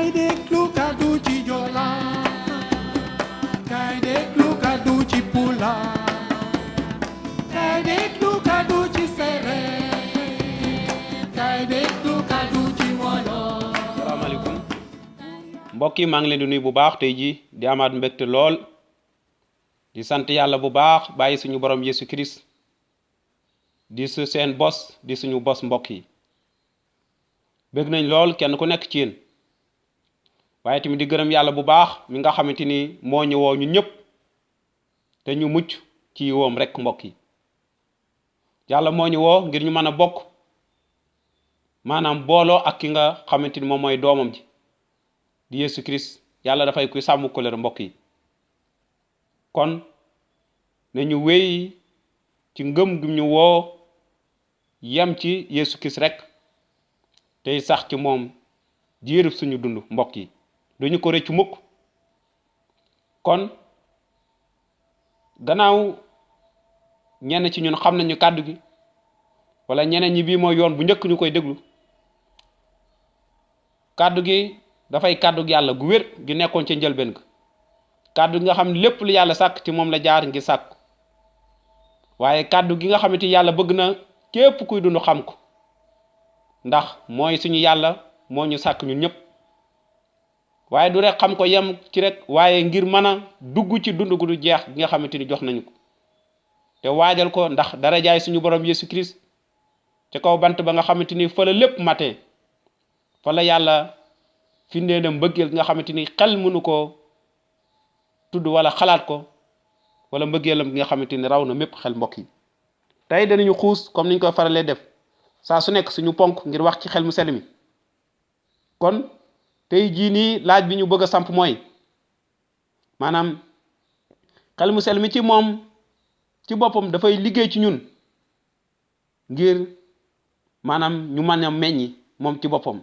Kay déglu kàddu ci Joola kay déglu kàddu ci Pulaar kay déglu kàddu ci Séeréer kay déglu kàddu ci Wolof. Asalaamaaleykum mbokk yi maa ngi leen di nuyu bu baax tey jii di amaat mbégte lool di sant yàlla bu baax bàyyi suñu borom Yesu Christ di su seen bos di suñu bos mbokk yi bëgg nañ lool kenn ku nekk ci yéen waaye tamit di gërëm yàlla bu baax mi nga xamante ni moo ñu woo ñun ñëpp te ñu mucc ci yiwoom rek mbokk yi yàlla moo ñu woo ngir ñu mën a bokk maanaam booloo ak ki nga xamante ni moom mooy doomam ji di Yesu Christ yàlla dafay kuy sàmm kóllëre mbokk yi kon nañu wéy ci ngëm gi ñu woo yem ci Yesu Christ rek tey sax ci moom diirub suñu dund mbokk yi duñu ko rëcc mukk kon gannaaw ñenn ci ñun xam nañu kàddu gi wala ñeneen ñi bii mooy yoon bu njëkk ñu koy déglu kàddu gi dafay kàddu yàlla gu wér gi nekkoon ca njëlbeen ga kàddu gi nga xam ne lépp lu yàlla sàkk ci moom la jaar ngir sàkk waaye kàddu gi nga xamante yàlla bëgg na képp kuy dund xam ko ndax mooy suñu yàlla moo ñu sàkk ñun ñëpp waaye du rek xam ko yem ci rek waaye ngir mën a dugg ci dund gu du jeex gi nga xamante ni jox nañu ko te waajal ko ndax darajaay suñu borom Yesu Christ ci kaw bant ba nga xamante ni fa la lépp matee fa la yàlla findee na mbëggeel gi nga xamante ni xel mënu ko tudd wala xalaat ko wala mbëggeelam gi nga xamante ni raw na mépp xel mbokk yi tey danañu xuus comme niñ koy faralee def saa su nekk suñu ponk ngir wax ci xel mu sell mi kon tey jii nii laaj bi ñu bëgg a samp mooy maanaam xel mu sell mi ci moom ci boppam dafay liggéey ci ñun ngir maanaam ñu mën a meññi moom ci boppam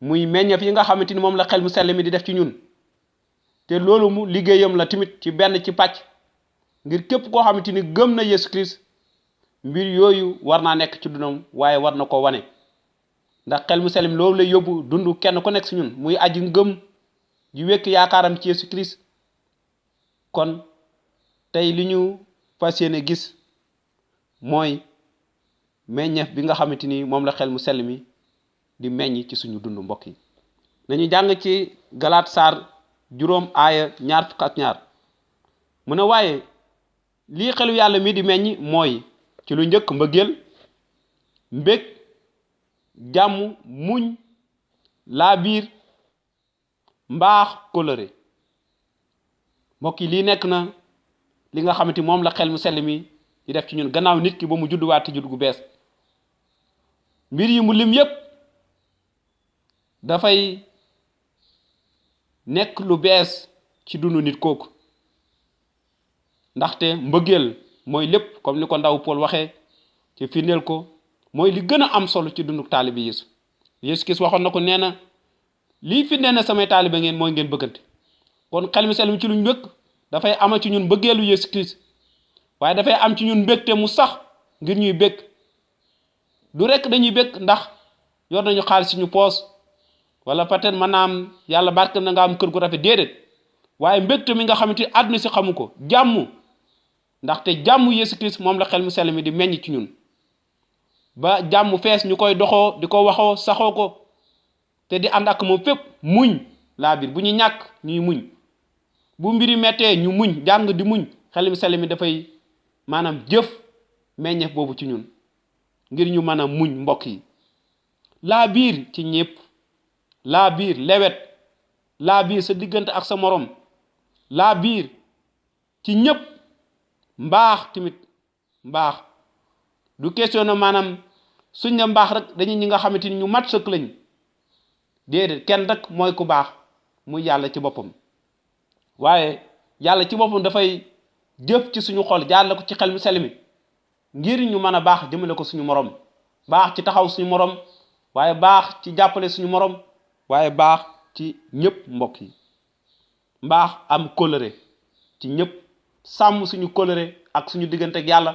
muy meññeef yi nga xamante ni moom la xel mu sell mi di def ci ñun te loolu mu liggéeyam la tamit ci benn ci pàcc ngir képp koo xamante ni gëm na Yesu Christ mbir yooyu war naa nekk ci dundam waaye war na ko wane ndax xel mu sell mi loolu lay yóbbu dund kenn ku nekk si ñun muy aji ngëm ji wekk yaakaaram ci Yesu Christ kon tey li ñu fas yéene gis mooy meññeef bi nga xamante ni moom la xel mu sell mi di meññ ci suñu dund mbokk yi nañu jàng ci Galaat saar 5 aaya 22 mu ne waaye lii xelu yàlla mi di meññ mooy ci lu njëkk mbëggeel mbég jàmm muñ laa biir mbaax kóllëre mbokk yi lii nekk na li nga xamante moom la xel mu sell mi di def ci ñun gannaaw nit ki ba mu judduwaat judd gu bees mbir yi mu lim yépp dafay nekk lu bees ci dundu nit kooku ndaxte mbëggeel mooy lépp comme ni ko ndaw Paul waxee ci firndeel ko mooy li gën a am solo ci dundu taalibe Yesu Yesu Christ waxoon na ko nee na lii firndeel na samay taalibe ngeen mooy ngeen bëggante kon xel mu sell mi ci luñ bëgg dafay ama ci ñun bëggeelu Yesu Christ waaye dafay am ci ñun mbégte mu sax ngir ñuy bég du rek dañuy bég ndax yor nañu xaalis suñu poos wala peut-être maanaam yàlla barke na nga am kër gu rafet déedéet waaye mbégte mi nga xamante àdduna si xamu ko jàmm ndaxte jàmm Yesu Christ moom la xel mu sell mi di meññ ci ñun ba jàmm fees ñu koy doxoo di ko waxoo saxoo ko te di ànd ak moom fépp muñ laa biir bu ñu ñàkk ñuy muñ bu mbiri mettee ñu muñ jàng di muñ xel mu sell mi dafay maanaam jëf meññeef boobu ci ñun ngir ñu mën a muñ mbokk yi laa biir ci ñépp laa biir lewet laa biir sa diggante ak sa morom laa biir ci ñépp mbaax tamit mbaax du question na maanaam suñ ne mbaax rek dañuy ñi nga xamante ni ñu mat sëkk lañ déedéet kenn rek mooy ku baax muy yàlla ci boppam waaye yàlla ci boppam dafay jëf ci suñu xol jaarale ko ci xel mu sell mi ngir ñu mën a baax jëmale ko suñu morom baax ci taxaw suñu morom waaye baax ci jàppale suñu morom waaye baax ci ñëpp mbokk yi mbaax am kóllëre ci ñëpp sàmm suñu kóllëre ak suñu diggante ak yàlla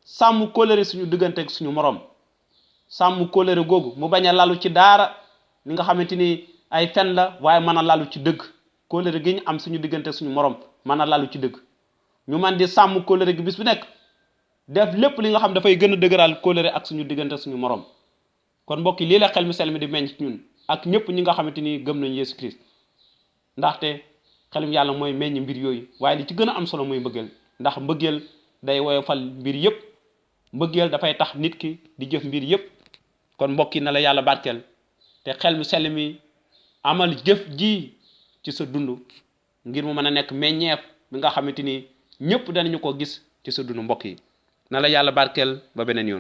sàmm kóllëre suñu diggante ak suñu morom sàmm kóllëre googu mu bañ a lalu ci daara li nga xamante ni ay fen la waaye mën a lalu ci dëgg kóllëre gi ñu am suñu diggante suñu morom mën a lalu ci dëgg ñu man di sàmm kóllëre gi bis bu nekk def lépp li nga xam dafay gën a dëgëral kóllëre ak suñu diggante suñu morom kon mbokk yi lii la xel mu sell mi di meññ ci ñun ak ñëpp ñi nga xamante ni gëm nañu Yeesu Christ ndaxte xelum yàlla mooy meññ mbir yooyu waaye li ci gën a am solo mooy mbëggeel ndax mbëggeel day woyofal mbir yëpp mbëggeel dafay tax nit ki di jëf mbir yëpp kon mbokk yi na la yàlla barkeel te xel mu sell mi amal jëf ji ci sa dund ngir mu mën a nekk meññeef bi nga xamante ni ñëpp danañu ko gis ci sa dund mbokk yi na la yàlla barkeel ba beneen yoon